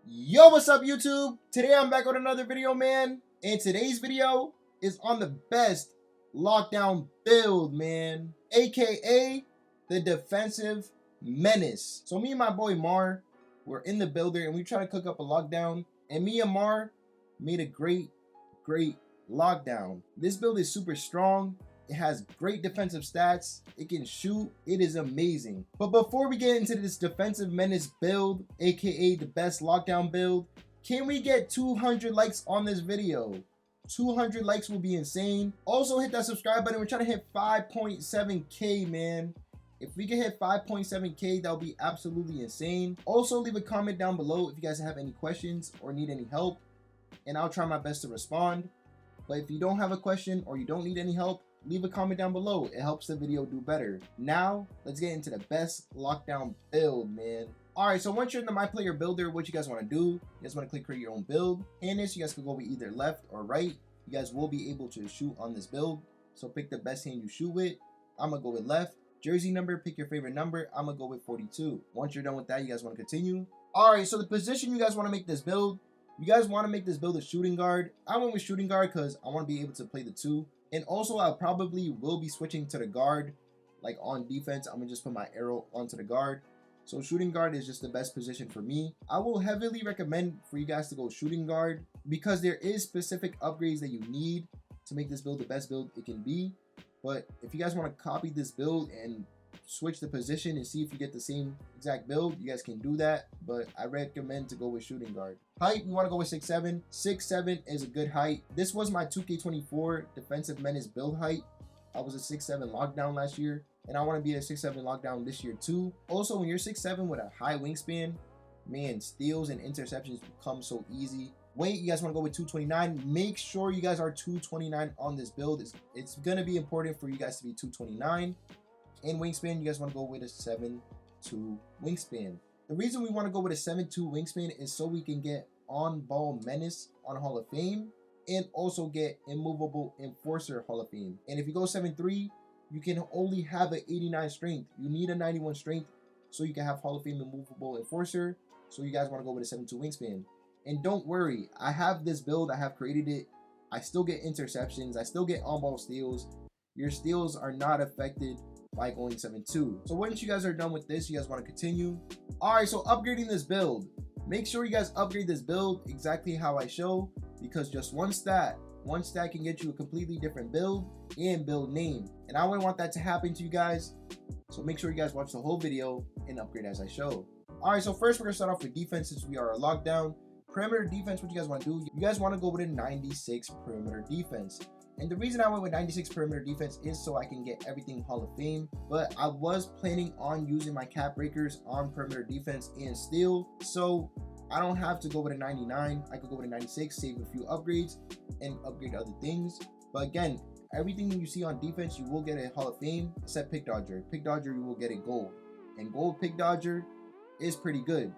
Yo, what's up YouTube? Today I'm back with another video, man. And today's video is on the best lockdown build, man. AKA the defensive menace. So me and my boy Mar were in the builder and we tried to cook up a lockdown. And me and Mar made a great lockdown. This build is super strong. It has great defensive stats. It can shoot. It is amazing. But before we get into this defensive menace build, aka the best lockdown build, can we get 200 likes on this video? 200 likes will be insane. Also hit that subscribe button. We're trying to hit 5.7k, man. If we can hit 5.7k, that would be absolutely insane. Also leave a comment down below if you guys have any questions or need any help, and I'll try my best to respond. But if you don't have a question or you don't need any help, leave a comment down below. It helps the video do better. Now, let's get into the best lockdown build, man. Alright, so once you're in the My Player Builder, what you guys want to do, you guys want to click create your own build. In this, you guys can go with either left or right. You guys will be able to shoot on this build. So pick the best hand you shoot with. I'm going to go with left. Jersey number, pick your favorite number. I'm going to go with 42. Once you're done with that, you guys want to continue. Alright, so the position you guys want to make this build, you guys want to make this build a shooting guard. I went with shooting guard because I want to be able to play the two. And also, I probably will be switching to the guard. Like on defense, I'm going to just put my arrow onto the guard. So shooting guard is just the best position for me. I will heavily recommend for you guys to go shooting guard because there is specific upgrades that you need to make this build the best build it can be. But if you guys want to copy this build and switch the position and see if you get the same exact build, you guys can do that. But I recommend to go with shooting guard. Height, we want to go with 6'7". 6'7" is a good height. This was my 2K24 defensive menace build height. I was a 6'7" lockdown last year, and I want to be a 6'7" lockdown this year too. Also, when you're 6'7" with a high wingspan, man, steals and interceptions become so easy. Weight, you guys want to go with 229. Make sure you guys are 229 on this build. It's going to be important for you guys to be 229. And wingspan, you guys want to go with a 7'2" wingspan. The reason we want to go with a 7'2" wingspan is so we can get on-ball menace on Hall of Fame and also get immovable enforcer Hall of Fame. And if you go 7'3", you can only have an 89 strength. You need a 91 strength so you can have Hall of Fame immovable enforcer. So you guys want to go with a 7'2" wingspan. And don't worry, I have this build. I have created it. I still get interceptions. I still get on-ball steals. Your steals are not affected by going 7'2". So once you guys are done with this, you guys want to continue. Alright, so upgrading this build. Make sure you guys upgrade this build exactly how I show, because just one stat can get you a completely different build and build name. And I wouldn't want that to happen to you guys. So make sure you guys watch the whole video and upgrade as I show. Alright, so first we're going to start off with defense since we are a lockdown. Perimeter defense, what you guys want to do? You guys want to go with a 96 perimeter defense. And the reason I went with 96 perimeter defense is so I can get everything Hall of Fame. But I was planning on using my cap breakers on perimeter defense and steal. So I don't have to go with a 99. I could go with a 96, save a few upgrades, and upgrade other things. But again, everything you see on defense, you will get a Hall of Fame, except Pick Dodger. Pick Dodger, you will get a gold. And gold Pick Dodger is pretty good.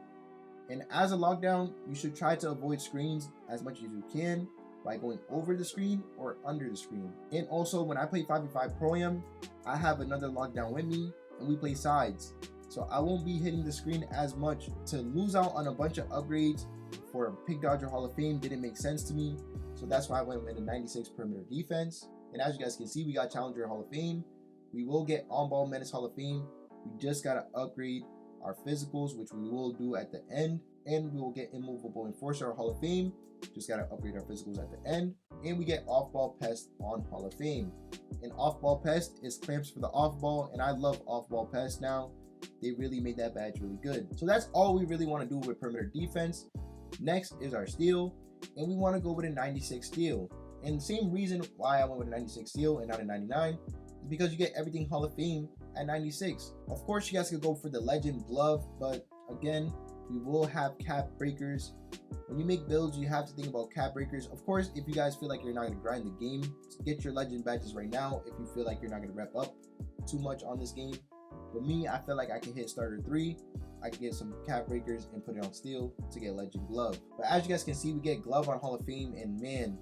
And as a lockdown, you should try to avoid screens as much as you can by going over the screen or under the screen. And also, when I play 5v5 Pro-Am, I have another lockdown with me and we play sides. So I won't be hitting the screen as much. To lose out on a bunch of upgrades for a Pick Dodger Hall of Fame didn't make sense to me. So that's why I went with a 96 perimeter defense. And as you guys can see, we got Challenger Hall of Fame. We will get On-Ball Menace Hall of Fame. We just got to upgrade our physicals, which we will do at the end. And we will get Immovable Enforcer Hall of Fame. Just got to upgrade our physicals at the end. And we get Off-Ball Pest on Hall of Fame. And Off-Ball Pest is clamps for the off-ball. And I love Off-Ball Pest now. They really made that badge really good. So that's all we really want to do with perimeter defense. Next is our steal. And we want to go with a 96 steal. And the same reason why I went with a 96 steal and not a 99 is because you get everything Hall of Fame at 96. Of course, you guys could go for the legend glove, but again, we will have cap breakers. When you make builds, you have to think about cap breakers. Of course, if you guys feel like you're not going to grind the game, get your legend badges right now. If you feel like you're not going to rep up too much on this game. For me, I feel like I can hit starter 3. I can get some cap breakers and put it on steel to get legend glove. But as you guys can see, we get glove on Hall of Fame, and man,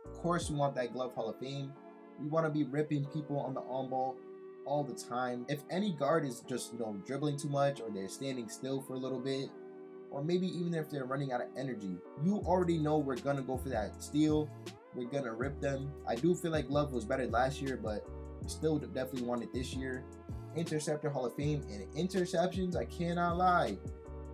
of course we want that glove Hall of Fame. We want to be ripping people on the on ball all the time. If any guard is just, dribbling too much or they're standing still for a little bit, or maybe even if they're running out of energy, you already know we're gonna go for that steal. We're gonna rip them. I do feel like Love was better last year, but still definitely want it this year. Interceptor Hall of Fame, and interceptions, I cannot lie,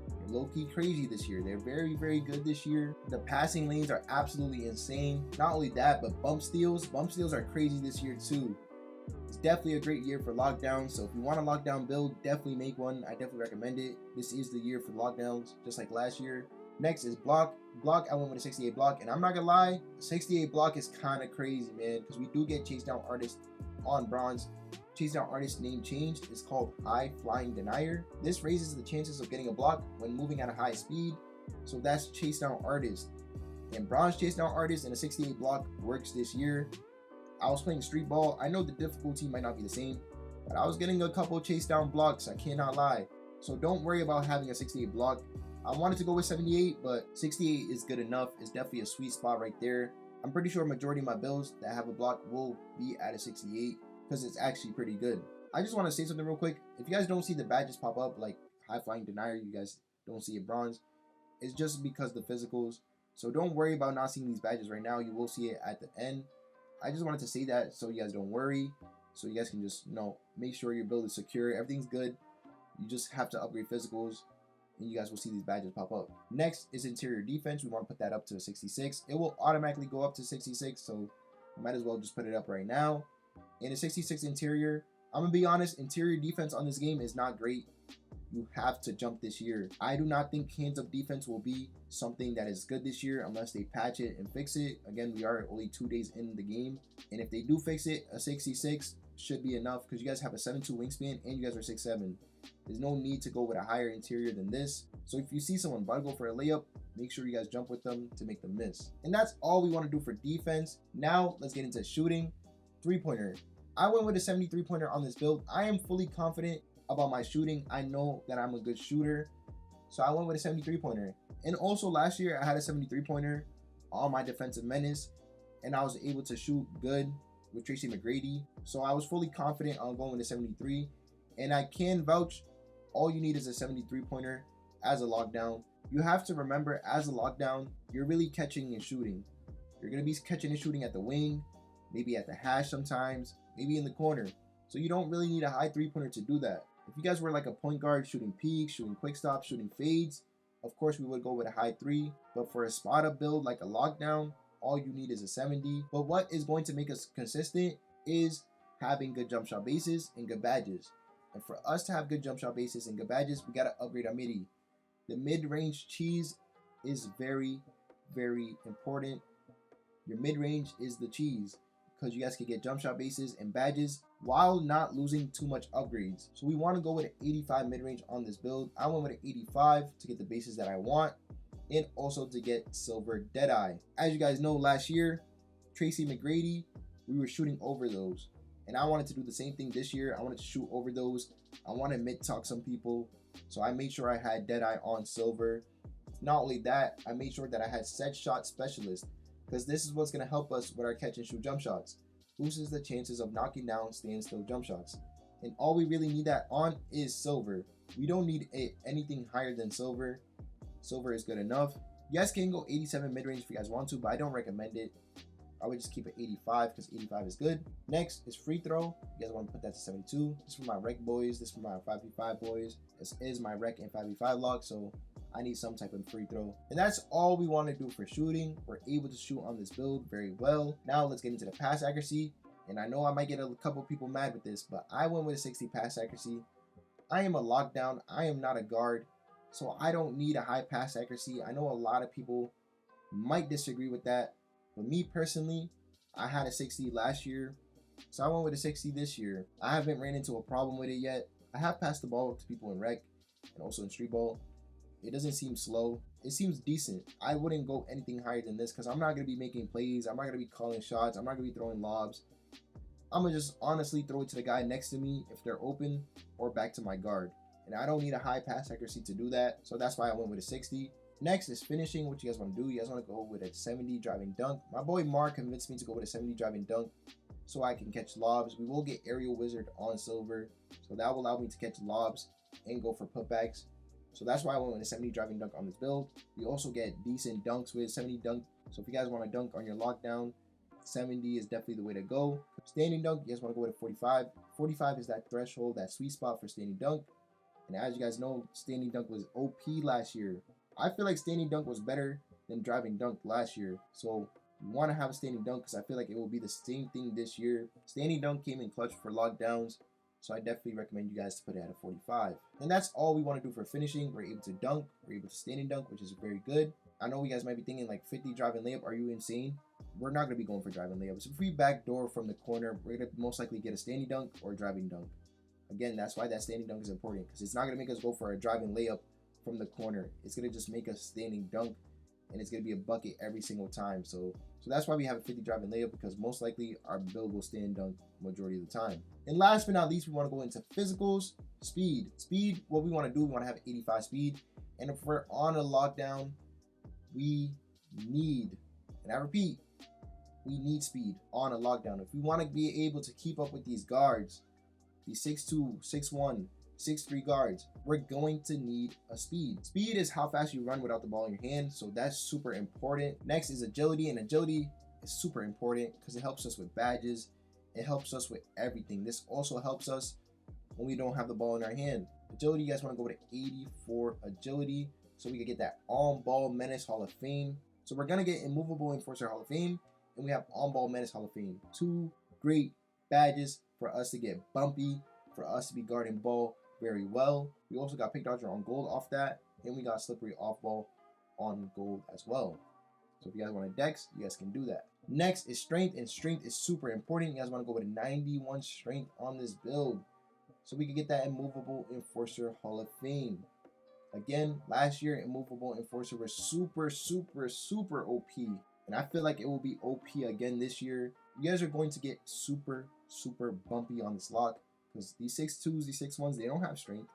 they're low-key crazy this year. They're very, very good this year. The passing lanes are absolutely insane. Not only that, but bump steals are crazy this year too. It's definitely a great year for lockdowns. So if you want a lockdown build, definitely make one. I definitely recommend it. This is the year for lockdowns, just like last year. Next is block. I went with a 68 block, and I'm not gonna lie, 68 block is kind of crazy, man, because we do get chase down artist on bronze. Chase down artist name changed. It's called High Flying Denier. This raises the chances of getting a block when moving at a high speed. So that's chase down artist. And bronze chase down artist and a 68 block works this year. I was playing street ball. I know the difficulty might not be the same, but I was getting a couple chase down blocks, I cannot lie. So don't worry about having a 68 block. I wanted to go with 78, but 68 is good enough. It's definitely a sweet spot right there. I'm pretty sure a majority of my builds that have a block will be at a 68 because it's actually pretty good. I just want to say something real quick. If you guys don't see the badges pop up like High Flying Denier, you guys don't see it bronze, it's just because the physicals. So don't worry about not seeing these badges right now. You will see it at the end. I just wanted to say that so you guys don't worry, so you guys can just, make sure your build is secure, everything's good. You just have to upgrade physicals, and you guys will see these badges pop up. Next is interior defense. We want to put that up to a 66. It will automatically go up to 66, so might as well just put it up right now. In a 66 interior, I'm gonna be honest, interior defense on this game is not great. You have to jump this year. I do not think hands up defense will be something that is good this year unless they patch it and fix it. Again, we are only 2 days in the game, and if they do fix it, a 66 should be enough because you guys have a 7'2" wingspan and you guys are 6'7". There's no need to go with a higher interior than this. So if you see someone about to go for a layup, make sure you guys jump with them to make them miss. And that's all we want to do for defense. Now let's get into shooting. 3-pointer. I went with a 73-pointer on this build. I am fully confident about my shooting. I know that I'm a good shooter, so I went with a 73-pointer. And also last year I had a 73-pointer on my defensive menace, and I was able to shoot good with Tracy McGrady. So I was fully confident on going with a 73, and I can vouch all you need is a 73-pointer as a lockdown. You have to remember, as a lockdown, you're really catching and shooting. You're going to be catching and shooting at the wing, maybe at the hash sometimes, maybe in the corner. So you don't really need a high 3-pointer to do that. If you guys were like a point guard, shooting peaks, shooting quick stops, shooting fades, of course we would go with a high 3. But for a spot up build like a lockdown, all you need is a 70. But what is going to make us consistent is having good jump shot bases and good badges. And for us to have good jump shot bases and good badges, we got to upgrade our midi. The mid-range cheese is very, very important. Your mid-range is the cheese because you guys can get jump shot bases and badges while not losing too much upgrades. So we want to go with an 85 mid-range on this build. I went with an 85 to get the bases that I want and also to get silver Deadeye. As you guys know, last year, Tracy McGrady, we were shooting over those. And I wanted to do the same thing this year. I wanted to shoot over those. I want to mid-talk some people. So I made sure I had Deadeye on silver. Not only that, I made sure that I had set shot specialist, because this is what's going to help us with our catch and shoot jump shots. Boosts the chances of knocking down standstill jump shots. And all we really need that on is silver. We don't need anything higher than silver. Silver is good enough. You guys can go 87 mid-range if you guys want to, but I don't recommend it. I would just keep it 85 because 85 is good. Next is free throw. You guys want to put that to 72. This is for my rec boys. This is for my 5v5 boys. This is my rec and 5v5 log, so I need some type of free throw. And that's all we want to do for shooting. We're able to shoot on this build very well. Now let's get into the pass accuracy. And I know I might get a couple people mad with this, but I went with a 60 pass accuracy. I am a lockdown. I am not a guard, so I don't need a high pass accuracy. I know a lot of people might disagree with that. But me personally, I had a 60 last year, so I went with a 60 this year. I haven't ran into a problem with it yet. I have passed the ball to people in rec and also in street ball. It doesn't seem slow. It seems decent. I wouldn't go anything higher than this because I'm not going to be making plays. I'm not going to be calling shots. I'm not going to be throwing lobs. I'm going to just honestly throw it to the guy next to me if they're open or back to my guard. And I don't need a high pass accuracy to do that, so that's why I went with a 60. Next is finishing. What you guys want to do? You guys want to go with a 70 driving dunk. My boy Mark convinced me to go with a 70 driving dunk so I can catch lobs. We will get aerial wizard on silver, so that will allow me to catch lobs and go for putbacks. So that's why I went with a 70 driving dunk on this build. We also get decent dunks with 70 dunk. So if you guys want to dunk on your lockdown, 70 is definitely the way to go. Standing dunk, you guys want to go with a 45. 45 is that threshold, that sweet spot for standing dunk. And as you guys know, standing dunk was OP last year. I feel like standing dunk was better than driving dunk last year. So you want to have a standing dunk because I feel like it will be the same thing this year. Standing dunk came in clutch for lockdowns. So I definitely recommend you guys to put it at a 45. And that's all we want to do for finishing. We're able to dunk. We're able to standing dunk, which is very good. I know you guys might be thinking like 50 driving layup. Are you insane? We're not going to be going for driving layups. If we backdoor from the corner, we're going to most likely get a standing dunk or a driving dunk. Again, that's why that standing dunk is important, because it's not going to make us go for a driving layup from the corner. It's going to just make us standing dunk, and it's going to be a bucket every single time. So that's why we have a 50 driving layup, because most likely our build will stand dunk majority of the time. And last but not least, we want to go into physicals. Speed, what we want to do, we want to have 85 speed. And if we're on a lockdown, we need, and I repeat, we need speed on a lockdown. If we want to be able to keep up with these guards, these 6'2", 6'1", 6'3" guards, we're going to need a speed. Speed is how fast you run without the ball in your hand, so that's super important. Next is agility, and agility is super important because it helps us with badges. It helps us with everything. This also helps us when we don't have the ball in our hand. Agility, you guys want to go with 84 agility so we can get that on-ball menace Hall of Fame. So we're going to get immovable enforcer Hall of Fame, and we have on-ball menace Hall of Fame. Two great badges for us to get bumpy, for us to be guarding ball very well. We also got pick dodger on gold off that, and we got slippery off ball on gold as well. So if you guys want a dex, you guys can do that. Next is strength, and strength is super important. You guys want to go with a 91 strength on this build so we can get that immovable enforcer Hall of Fame. Again, last year immovable enforcer was super OP, and I feel like it will be OP again this year. You guys are going to get super bumpy on this lock because these 6'2s, these 6'1s, they don't have strength.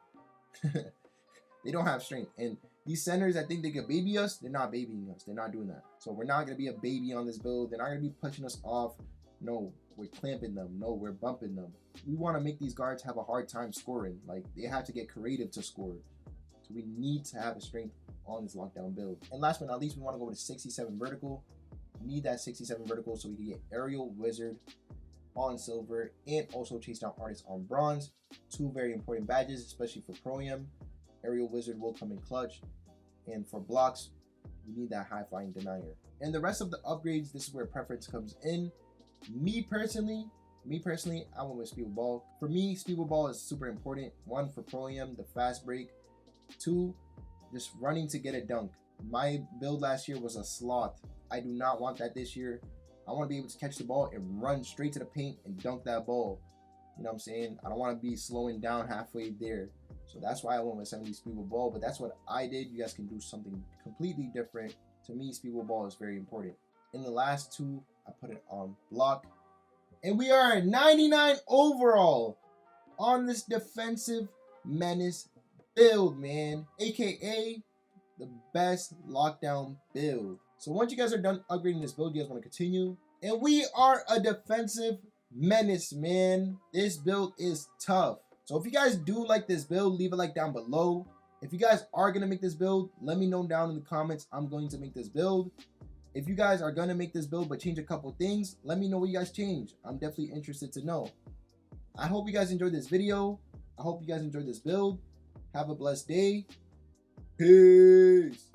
They don't have strength. And these centers, I think they could baby us. They're not babying us. They're not doing that. So we're not going to be a baby on this build. They're not going to be pushing us off. No, we're clamping them. No, we're bumping them. We want to make these guards have a hard time scoring. Like, they have to get creative to score. So we need to have a strength on this lockdown build. And last but not least, we want to go with a 67 vertical. We need that 67 vertical so we can get aerial wizard on silver and also chase down artists on bronze. Two very important badges, especially for Pro-Am. Aerial wizard will come in clutch, and for blocks we need that high flying denier. And the rest of the upgrades, this is where preference comes in. Me personally, I went with speed with ball. For me, speed with ball is super important. One, for Pro-Am, the fast break. Two, just running to get a dunk. My build last year was a sloth. I do not want that this year. I want to be able to catch the ball and run straight to the paint and dunk that ball. You know what I'm saying? I don't want to be slowing down halfway there. So that's why I went with 70 speed with ball, but that's what I did. You guys can do something completely different. To me, speed with ball is very important. In the last two, I put it on block. And we are at 99 overall on this defensive menace build, man. AKA the best lockdown build. So once you guys are done upgrading this build, you guys want to continue. And we are a defensive menace, man. This build is tough. So if you guys do like this build, leave a like down below. If you guys are going to make this build, let me know down in the comments. I'm going to make this build. If you guys are going to make this build but change a couple things, let me know what you guys change. I'm definitely interested to know. I hope you guys enjoyed this video. I hope you guys enjoyed this build. Have a blessed day. Peace.